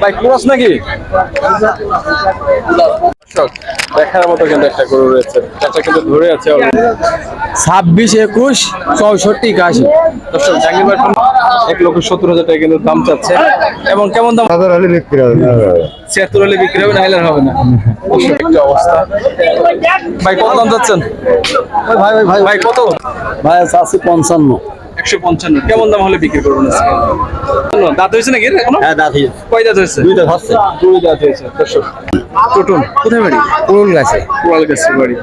ভাই ক্রস নাকি দেখার মতো কিন্তু একটা গরু রয়েছে, চাচা কিন্তু ধরে আছে 26, 21, 64, 81। দর্শক জাঙ্গিরবাড়ি 1,70,000 টাকা কিন্তু দাম চাচ্ছে। এবং কেমন দাম? 1000 হলে বিক্রি হবে না। 76 হলে বিক্রি হবে, না হলে হবে না। একটা অবস্থা। ভাই কত দাম চাচ্ছেন? ভাই ভাই ভাই ভাই কত? ভাই আছে 55। 155। কেমন দাম হলে বিক্রি করবেন আজকে? দাঁত হয়েছে নাকি এখনো? হ্যাঁ দাঁত হয়েছে, কয় দাঁত হয়েছে? দুইটা হচ্ছে। দুই দাঁত হয়েছে। দর্শক টোটন কোথায় বাড়ি? পুরুল গাছে। কুড়াল গাছের বাড়ি।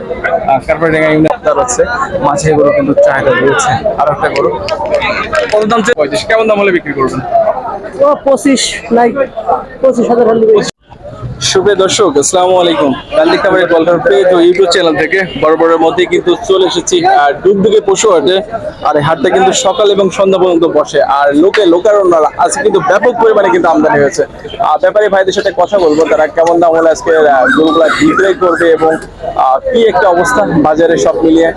কারপাড়িয়া ইউনিয়ন আছে। মাঝে গরু কিন্তু চাহিদা রয়েছে। আর একটা গরু কত দাম চাই? 35। কেমন দাম হলে বিক্রি করবেন? ও 25 লাইক 25,000 হলে। সুপ্রিয় দর্শক, আসসালামু আলাইকুম। কান্দি খামারের গল্পের পেজ ও ইউটিউব চ্যানেল থেকে বরাবরের মধ্যে কিন্তু চলে এসেছি আর ডুগডুগে পশু হাটে। আর এই হাটটা কিন্তু সকাল এবং সন্ধ্যা পর্যন্ত বসে। আর লোকারণ্য আজকে কিন্তু ব্যাপক পরিমাণে কিন্তু আমদানি হয়েছে। ব্যাপারী ভাইদের সাথে কথা বলবো, তারা কেমন দাম হলে আজকে গরুগুলা বিক্রয় করবে এবং কি একটা অবস্থা বাজারে সব মিলিয়ে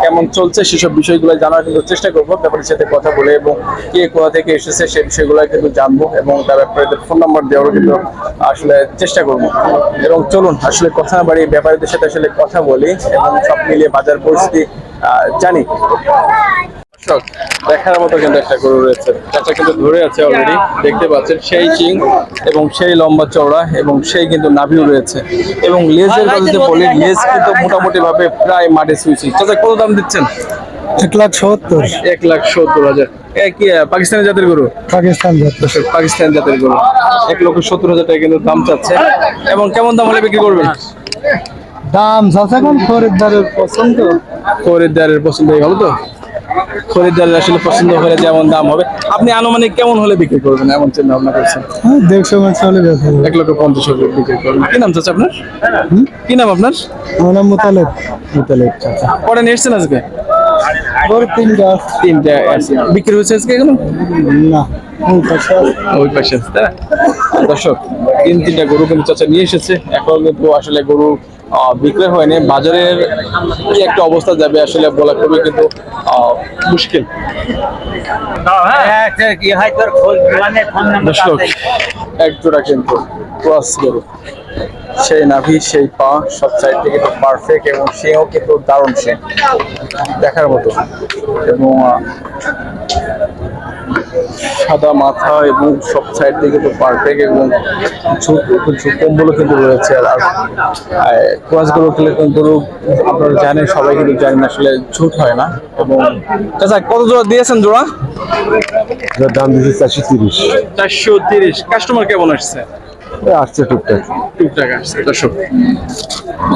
কেমন চলছে সেসব বিষয়গুলো জানার কিন্তু চেষ্টা করবো। ব্যাপারীর সাথে কথা বলে এবং কে কোথা থেকে এসেছে সেই বিষয়গুলো কিন্তু জানবো এবং তার ব্যাপারীদের ফোন নাম্বার দেওয়ারও কিন্তু আসলে চেষ্টা করবো। এবং চলুন আসলে কথা না বাড়িয়ে ব্যাপারীদের সাথে আসলে কথা বলি এবং সব মিলিয়ে বাজার পরিস্থিতি জানি। দেখার মতো কিন্তু একটা গরু রয়েছে, চাচা কিন্তু ধরে আছে অলরেডি, দেখতে পাচ্ছেন সেই চিং এবং সেই লম্বা চওড়া এবং সেই কিন্তু নাভিও রয়েছে। এবং লেজের কথা যদি বলি, লেজ কিন্তু মোটামুটি ভাবে প্রায় মাঠে সুইচি। চাচা কত দাম দিচ্ছেন? 1,70,000। 1,70,000। কি পাকিস্তানি জাতের গরু? পাকিস্তান জাত। পাকিস্তানি জাতের গরু 1,70,000 টাকা কিন্তু দাম চাচ্ছে। এবং কেমন দাম হলে বিক্রি করবেন? দাম আছে কোন খরিদ্দারের পছন্দ। খরিদ্দারের পছন্দ হবে তো? খরিদ্দারের আসলে পছন্দ হলে যেমন দাম হবে। আপনি আনুমানিক কেমন হলে বিক্রি করবেন এমন চিন্তা ভাবনা করছেন? 150 মাছ চলে যাচ্ছে। 1,50,000 হলে বিক্রি করবেন। কি নাম চাচা আপনার? কি নাম আপনার? আমার নাম মুতালেব। মুতালেব চাচা। কটা নিয়ে এসছেন আজকে? গরু তিনটা আছে। বিক্রি হচ্ছে আজকে এগুলো? না, ওই পাশে আছে তাই না? দর্শক 3টা গরু কিন্তু চাচা নিয়ে এসেছে। এখন কিন্তু আসলে গরু বিক্রয় হয়নি। বাজারের কি একটা অবস্থা যাবে আসলে বলা খুবই কিন্তু মুশকিল। দর্শক এক জোড়া কিন্তু ক্রস গরু, সেই নাভি সেই পা সব সাইড থেকে কিন্তু পারফেক্ট এবং সেও কিন্তু দারুণ, সে দেখার মতো। এবং সাদা মাথা এবং সব সাইড থেকে কিন্তু পারফেক্ট এবং কম্বলও কিন্তু রয়েছে। আর ক্রস গরু খেলে কিন্তু আপনারা জানেন, সবাই কিন্তু জানেন আসলে ঝুট হয় না। এবং চাচা কত জোড়া দিয়েছেন জোড়া? দাম দিচ্ছে 430। 430। কাস্টমার কেমন আসছে? আসছে টুকটাক। টুকটাক আসছে। দর্শক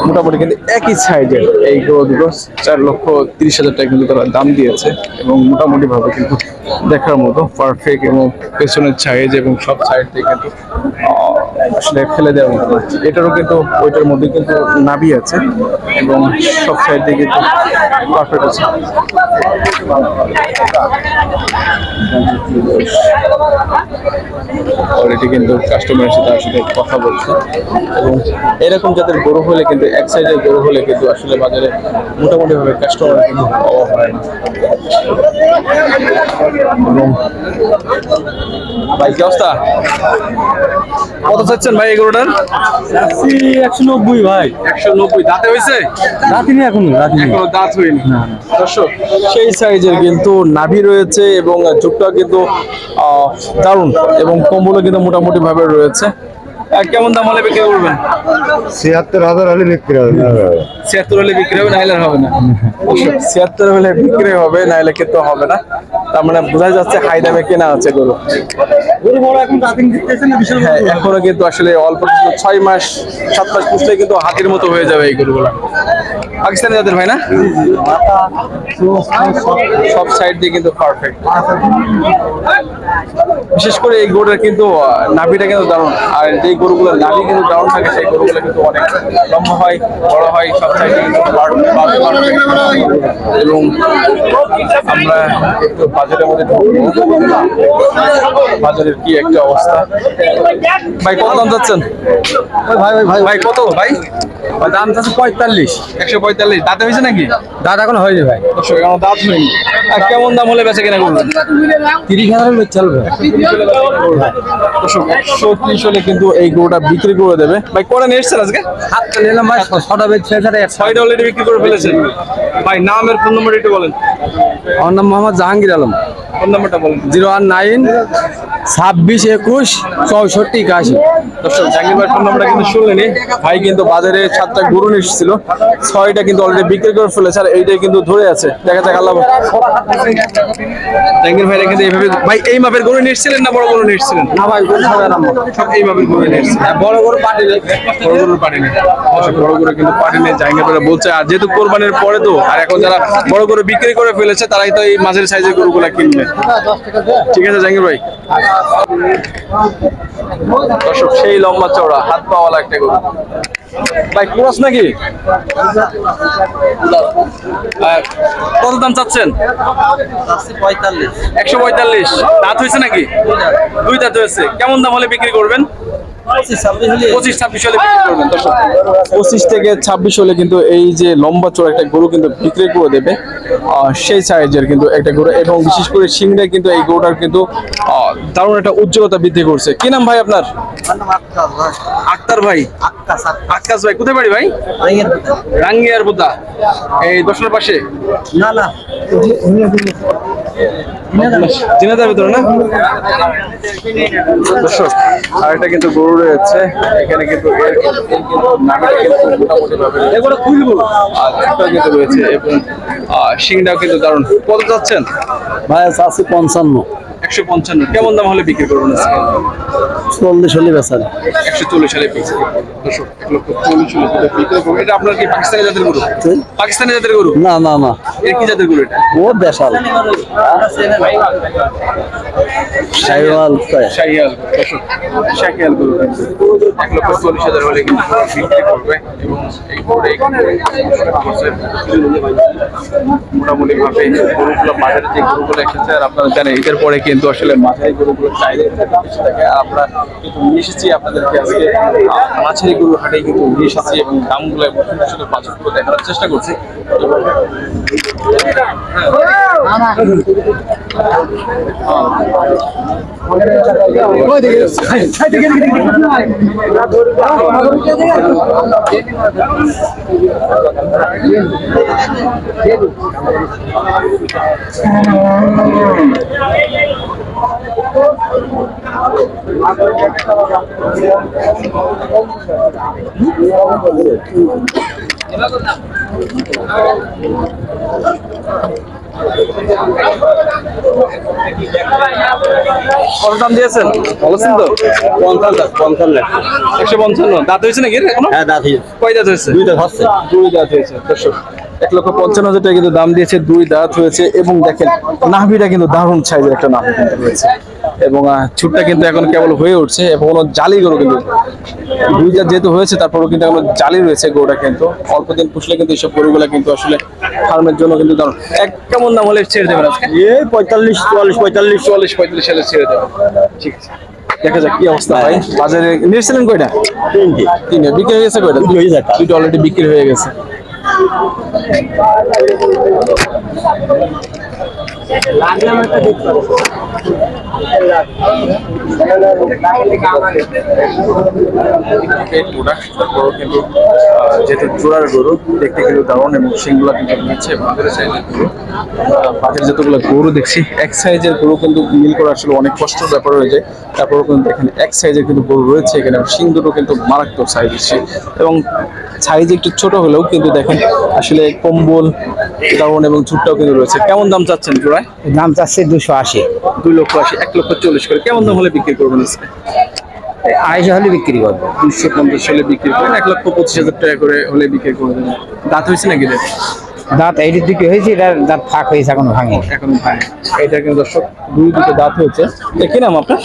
মোটামুটি কিন্তু একই সাইজের এই গরু দুটো 4,30,000 টাকা কিন্তু তারা দাম দিয়েছে। এবং মোটামুটি ভাবে কিন্তু দেখার মতো পারফেক্ট এবং পেছনের সাইজ এবং সব সাইড থেকে কিন্তু আসলে ফেলে দেওয়ার মতো। এটারও কিন্তু ওইটার মধ্যে কিন্তু নাভি আছে এবং সব সাইড দিয়ে কিন্তু পারফেক্ট আছে। অলরেডি কিন্তু কাস্টমারের সাথে আসলে কথা বলছে। এবং এরকম যাদের গরু হলে কিন্তু এক সাইডের গরু হলে কিন্তু আসলে বাজারে মোটামুটি ভাবে কাস্টমার কিন্তু অভাব হয় না। এবং ভাই কি অবস্থা? কত চাচ্ছেন ভাই এই গরুটার? 190 ভাই। 190। দাঁতে হয়েছে? রাতিনি এখনো দাঁত হয়নি। দর্শক সেই সাইজের কিন্তু নাভি রয়েছে এবং চোখটা কিন্তু দারুণ এবং কম্বলও কিন্তু মোটামুটি ভাবে রয়েছে। কেমন দাম হলে বিক্রি করবেন? 76000 হলে বিক্রি হবে না। 76 হলে বিক্রি হবে, না হলে হবে না। 76 হলে বিক্রি হবে, না হলে কিন্তু হবে না। তার মানে বোঝা যাচ্ছে হাই দামে কেনা আছে গরু। হ্যাঁ, এখনো কিন্তু আসলে অল্প 6 মাস 7 মাস পুষলে কিন্তু হাতির মতো হয়ে যাবে এই গরুগুলো। পাকিস্তানি জাতের ভাই না? সব সাইড দিয়ে কিন্তু পারফেক্ট। বিশেষ করে এই গরুটার কিন্তু নাভিটা কিন্তু দারুণ। আর যেই গরুগুলোর নাভি কিন্তু দারুণ থাকে সেই গরুগুলো কিন্তু অনেক লম্বা হয়, বড় হয়, সব সাইডে কিন্তু এবং আমরা একটু বাজারের মধ্যে ঢুকবো। বাজারের কি একটা অবস্থা। ভাই কত দাম যাচ্ছেন? ভাই ভাই কত ভাই? দাম চাচ্ছে 45। 145 দাঁতে হয়েছে নাকি? দাঁত এখন হয়নি ভাই। দর্শক এখন দাঁত হয়নি। আর কেমন দাম হলে বেচা কেনা করবেন? 30,000 চলবে। দর্শক 130 হলে কিন্তু এই গরুটা বিক্রি করে দেবে। ভাই করে নিয়ে এসছেন আজকে? হাতটা নিলাম ভাই, 6টা বেচছে, 6টা অলরেডি বিক্রি করে ফেলেছেন। ভাই নামের ফোন নম্বর একটু বলেন। আমার নাম মোহাম্মদ জাহাঙ্গীর আলম। ফোন নাম্বারটা বলেন। 019 26 21 64 81। দর্শক জাহাঙ্গীর ভাই ফোন নাম্বারটা কিন্তু শুনলেনি। ভাই কিন্তু বাজারে 7টা গরু নিয়ে এসেছিল, 6টা কিন্তু অলরেডি বিক্রি করে ফেলেছে আর এইটাই কিন্তু ধরে আছে। দেখা যাক আল্লাহ। জাহাঙ্গীর ভাই কিন্তু এইভাবে, ভাই এই মাপের গরু নিয়ে এসেছিলেন না বড় গরু নিয়ে এসেছিলেন? না ভাই, সব এই মাপের গরু নিয়ে এসেছিলেন। বড় বড় পার্টি বড় গরুর পাটি নেই। দর্শক বড় গরু কিন্তু পাটি নেই জাহাঙ্গীর ভাই বলছে। আর যেহেতু কোরবানির পরে তো, আর এখন যারা বড় গরু বিক্রি করে ফেলেছে তারাই তো এই মাঝের সাইজের গরুগুলা কিনবে। ঠিক আছে জাহাঙ্গীর ভাই। দর্শক সেই লম্বা চওড়া হাত পাওয়ালা একটা গরু। ভাই ক্রস নাকি? আর কত দাম চাচ্ছেন? 145। দাঁত হয়েছে নাকি? 2 দাঁত হয়েছে। কেমন দাম হলে বিক্রি করবেন? 25-26 হলে বিক্রি করবেন। দর্শক 25 থেকে 26 হলে কিন্তু এই যে লম্বা চওড়া একটা গরু কিন্তু বিক্রি করে দেবে। সেই সাইজের কিন্তু একটা গরু, এবং বিশেষ করে সিংড়া কিন্তু এই গরুটার কিন্তু দারুণ একটা উজ্জ্বলতা বৃদ্ধি করছে। কি নাম ভাই আপনার? আক্তার ভাই। আক্কাস ভাই কোথায় বাড়ি ভাই? রাঙ্গিয়ার বুদা, এই দশটার পাশে। না জিনাদার ভিতরে না? দর্শক আর এটা কিন্তু গরু রয়েছে এখানে কিন্তু এগুলো খুলবো আর ছোটটা কিন্তু রয়েছে এবং শিংটাও কিন্তু দারুণ। কত যাচ্ছেন ভাই? আছে 55। 155। কেমন দাম হলে বিক্রি করবেন আজকে? 40 হলে বেচার। 140 সালে বিক্রি করবেন। দর্শক 140 হলে বিক্রি করবেন। এটা আপনার কি পাকিস্তানি জাতের গরু? পাকিস্তানি জাতের গরু? না এর কি জাতের গরু এটা? ও দেশাল শাইওয়াল। শাহিয়াল। দর্শক শাহিয়াল গরু 140,000 হলে কিন্তু বিক্রি করবে এবং এই গরুটাই মোটামুটি ভাবে গরুগুলো বাজারে যে গরুগুলো এসেছে, আর আপনারা জানেন ঈদের পরে কিন্তু আসলে মাঝারি গরুগুলোর চাহিদা বেশি থাকে। আর আমরা কিন্তু নিয়ে এসেছি আপনাদেরকে আজকে মাঝারি গরুর হাটে কিন্তু নিয়ে এসেছি এবং দামগুলো আসলে বাজারগুলো দেখানোর চেষ্টা করছি। কত দাম দিয়েছেন বলছেন তো? 155। দাঁত হয়েছে নাকি এখনো? হ্যাঁ দাঁত হয়েছে। কয় দাঁত হয়েছে? 2 দাঁত হচ্ছে। 2 দাঁত হয়েছে। দর্শক 1,55,000 টাকা কিন্তু দাম দিয়েছে। 2 দাঁত হয়েছে এবং দেখেন নাভিটা কিন্তু দারুণ সাইজের একটা নাভি কিন্তু রয়েছে এবং ছুটটা কিন্তু এখন কেবল হয়ে উঠছে এবং কোনো জালি গরু কিন্তু 2 দাঁত যেহেতু হয়েছে তারপরেও কিন্তু এখন জালি রয়েছে গরুটা। কিন্তু অল্প দিন পুষলে কিন্তু এইসব গরুগুলা কিন্তু আসলে ফার্মের জন্য কিন্তু দারুণ। কেমন দাম হলে ছেড়ে দেবেন আজকে? 45 44 45 সালে ছেড়ে দেবেন। ঠিক আছে, দেখা যাক কি অবস্থা ভাই। বাজারে নিয়েছিলেন কয়টা? 3টে বিক্রি হয়ে গেছে। কয়টা? 2টা অলরেডি বিক্রি হয়ে গেছে। যেহেতু জোড়ার গরু দেখতে কিন্তু দারুণ এবং সিংগুলা কিন্তু নিচ্ছে বাজারের সাইজের গরু। বাজারে যতগুলো গরু দেখছি এক সাইজের গরু কিন্তু মিল করা আসলে অনেক কষ্টের ব্যাপার হয়ে যায়। তারপরেও কিন্তু দেখেন এক সাইজের কিন্তু গরু রয়েছে এখানে, সিং দুটো কিন্তু মারাত্মক সাইজ হচ্ছে এবং সাইজ একটু ছোট হলেও কিন্তু দেখেন আসলে কম্বল দারুণ এবং ঝুটটাও কিন্তু রয়েছে। কেমন দাম চাচ্ছেন জোড়ায়? দাম চাচ্ছে 280। 2,80,000। 1,40,000 করে। কেমন দাম হলে বিক্রি করবেন আজকে? 250 হলে বিক্রি করবো। 250 হলে বিক্রি করেন। 1,25,000 টাকা করে হলে বিক্রি করে দেবেন। দাঁত হয়েছে নাকি? দাঁত এইটির দিকে হয়েছে, এটা দাঁত ফাঁক হয়েছে, এখনো ভাঙে। এখন ভাই এটা কিন্তু দর্শক দুটো দাঁত হয়েছে। কি নাম আপনার?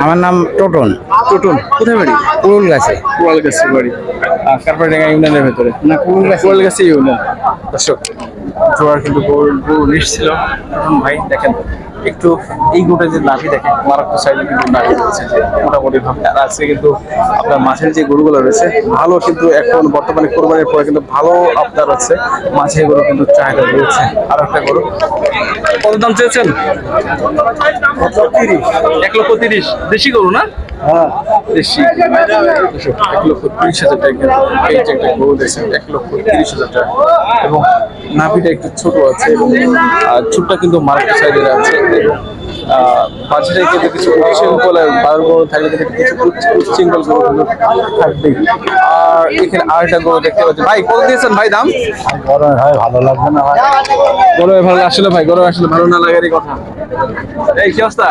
আমার নাম টোটন। টোটন কোথায় বাড়ি? কুড়ুল গাছে। কুড়াল গাছের বাড়ি কারপাডাঙ্গা ইউনিয়নের ভেতরে না? কুড়াল গাছে ইউনিয়ন। দর্শক জোয়ার কিন্তু গরু নিচ্ছিল ভাই। দেখেন একটু এই গোটা যে নাভি দেখেন মারাত্মক সাইজে কিন্তু নাভি রয়েছে মোটামুটি ভাবে। আর আজকে কিন্তু আপনার মাছের যে গরুগুলো রয়েছে ভালো কিন্তু এখন বর্তমানে কোরবানির পরে কিন্তু ভালো আপনার হচ্ছে মাছের গরু কিন্তু চাহিদা রয়েছে। আর একটা গরু কত দাম চেয়েছেন? 1,30,000। দেশি গরু না? হ্যাঁ দেশি 1,30,000 টাকা। এই যে একটা গরু দেখছেন 1,30,000 টাকা এবং নাভিটা একটু ছোট আছে এবং চুটটা কিন্তু মার্কেট সাইজের আছে এবং বাজারে কিন্তু কিছু উচ্ছৃঙ্খল বারো গরু থাকলে কিন্তু কিছু উচ্ছৃঙ্খল গরু কিন্তু থাকবেই। আর এখানে আরেকটা গরু দেখতে পাচ্ছি। ভাই কত দিয়েছেন ভাই দাম? গরমে ভাই ভালো লাগবে না ভাই। গরমে ভালো আসলে ভাই গরমে আসলে ভালো না লাগারই কথা। এই কি অবস্থা?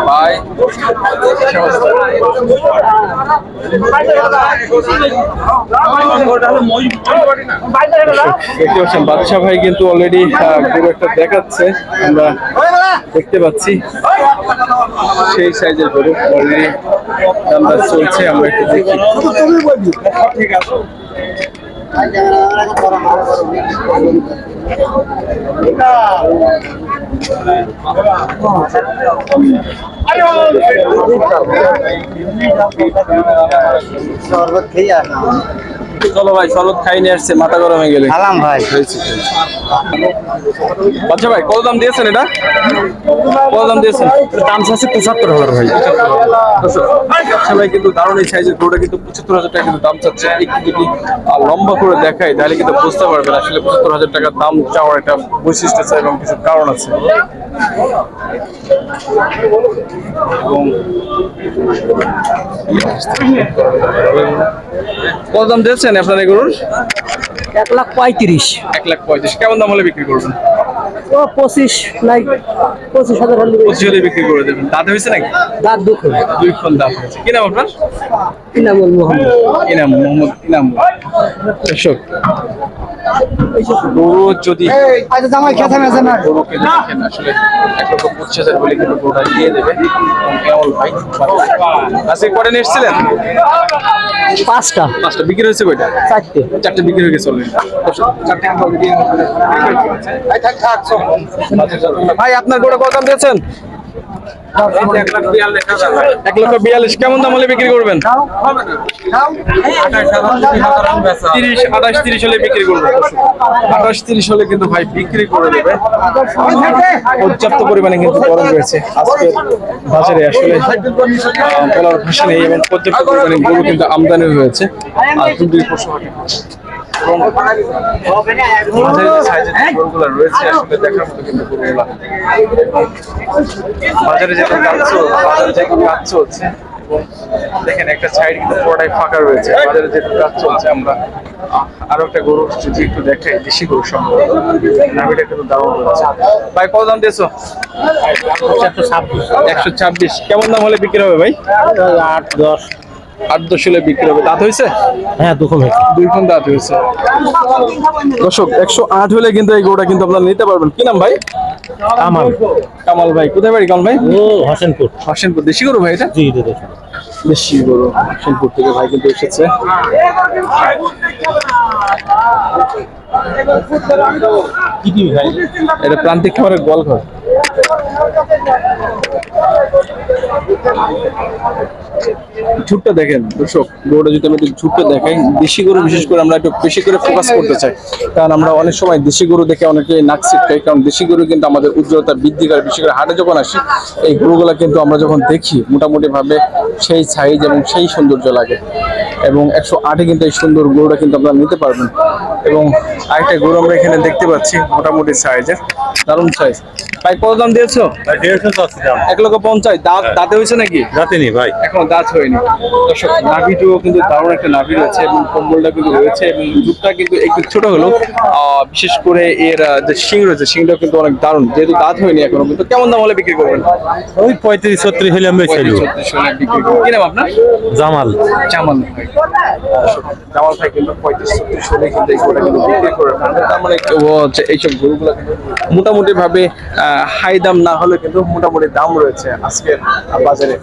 ভাই দেখতে পাচ্ছেন বাদশা ভাই কিন্তু অলরেডি গরু একটা দেখাচ্ছে, আমরা দেখতে পাচ্ছি সেই সাইজের গরু অলরেডি দামটা চলছে, আমরা একটু দেখি। ঠিক আছে চলো ভাই, শরবত খাই নিয়ে আসছে, মাথা গরম হয়ে গেলে সালাম ভাই। আচ্ছা ভাই কত দাম দিয়েছেন এটা? কত দাম দিয়েছেন? দাম চাচ্ছে 75,000 ভাই। আচ্ছা ভাই কিন্তু দারুণ এই সাইজের গরুটা কিন্তু 75,000 টাকা কিন্তু দাম চাচ্ছে। একটু যদি লম্বা করে দেখাই তাহলে কিন্তু বুঝতে পারবেন আসলে 75,000 টাকা দাম চাওয়ার একটা বৈশিষ্ট্য আছে এবং কিছু কারণ আছে। এবং কত দাম দিয়েছেন আপনার এই গরুর? 1,35,000। 1,35,000। কেমন দাম হলে বিক্রি করবেন? ও 25 নাই 25,000 হলে 25 হলে বিক্রি করে দেবেন। দাঁত হয়েছে নাকি? দাঁত দুঃখ দুই খন দাঁত হয়েছে। কি নাম আপনার? ইনামুল মোহাম্মদ। ইনাম, মোহাম্মদ ইনাম। দর্শক গরু যদি গরুকে দেখেন আসলে 1,25,000 বলে কিন্তু গরুটা দিয়ে দেবে। কেমন ভাই আজকে কটা নিয়ে এসেছিলেন? 5টা পাঁচটা বিক্রি হয়েছে কয়টা? 4টে। 4টে বিক্রি হয়ে গেছে অলরেডি। চারটে কিন্তু already ভাই আপনার গরু কত দাম দিয়েছেন? 1,42,000। কেমন দাম হলে বিক্রি করবেন? 28-30 হলে বিক্রি করবেন। 28-30 হলে কিন্তু ভাই বিক্রি করে দেবে। পর্যাপ্ত পরিমাণে কিন্তু গরম রয়েছে আজকে বাজারে, আসলে বলার ভাষা নেই এবং পর্যাপ্ত পরিমাণে গরু কিন্তু আমদানি হয়েছে। আর দুধের পশু হাটে এবং বাজারে যে সাইজের গরুগুলো রয়েছে আসলে দেখার মতো কিন্তু গরুগুলা। বাজারে যেটা কাজ চলছে এবং দেখেন একটা সাইড কিন্তু পুরোটাই ফাঁকা রয়েছে। বাজারে যেটা কাজ চলছে আমরা আরো একটা গরু যদি একটু দেখাই, দেশি গরু সম্ভব নামিটা কিন্তু দারুণ রয়েছে। ভাই কত দাম দিয়েছো? 126। কেমন দাম হলে বিক্রি হবে ভাই? 8-10। 8-10 হলে বিক্রি হবে। দাঁত হয়েছে? হ্যাঁ দুঃখ হয়েছে। দুই খন দাঁত হয়েছে। দর্শক 108 হলে কিন্তু এই গরুটা কিন্তু আপনারা নিতে পারবেন। কি নাম ভাই? কামাল। কামাল ভাই। কোথায় বাড়ি কামাল ভাই? ও হোসেনপুর। হোসেনপুর। দেশি গরু ভাই এটা? জি এটা দেশি গরু হোসেনপুর থেকে ভাই কিন্তু এসেছে। কি ভাই? এটা প্রান্তিক খাবারের গোয়ালঘর। ঝুটটা দেখেন দর্শক, গরুটা যদি আমি একটু ঝুটটা দেখাই, দেশি গরু বিশেষ করে আমরা একটু বেশি করে ফোকাস করতে চাই, কারণ আমরা অনেক সময় দেশি গরু দেখে অনেকে নাক ছিটকাই, কারণ দেশি গরু কিন্তু আমাদের উজ্জ্বলতা বৃদ্ধি করে। বিশেষ করে হাটে যখন আসি এই গরুগুলা কিন্তু আমরা যখন দেখি মোটামুটি ভাবে সেই সাইজ এবং সেই সৌন্দর্য লাগে। এবং 108-এ কিন্তু এই সুন্দর গরুটা কিন্তু আপনারা নিতে পারবেন। এবং আরেকটা গরু আমরা এখানে দেখতে পাচ্ছি মোটামুটি সাইজের, দারুণ সাইজ। ভাই কত দাম দিয়েছো? 1,50,000। দাঁতে হয়েছে নাকি? রাতে নি ভাই। এখনো দাঁত হয়নি। দর্শক নাভিটিও কিন্তু দারুণ একটা নাভি রয়েছে এবং কম্বলটা কিন্তু রয়েছে এবং দুধটা কিন্তু একটু ছোট হলো। বিশেষ করে এর যে শিং রয়েছে, শিংটাও কিন্তু অনেক দারুণ, যেহেতু দাঁত হয়নি এখনো। কিন্তু কেমন দাম হলে বিক্রি করবেন? ওই 35-36 হলে আমি ছিল। 35 হলে বিক্রি করবেন। কি নাম আপনার? জামাল। জামাল ভাই। জামাল ভাই কিন্তু 35-36 হলে কিন্তু এই গরুটা কিন্তু বিক্রি করে। তার মানে এইসব গরুগুলো মোটামুটি ভাবে হাই দাম না হলে কিন্তু মোটামুটি দাম রয়েছে আজকের বাজারে।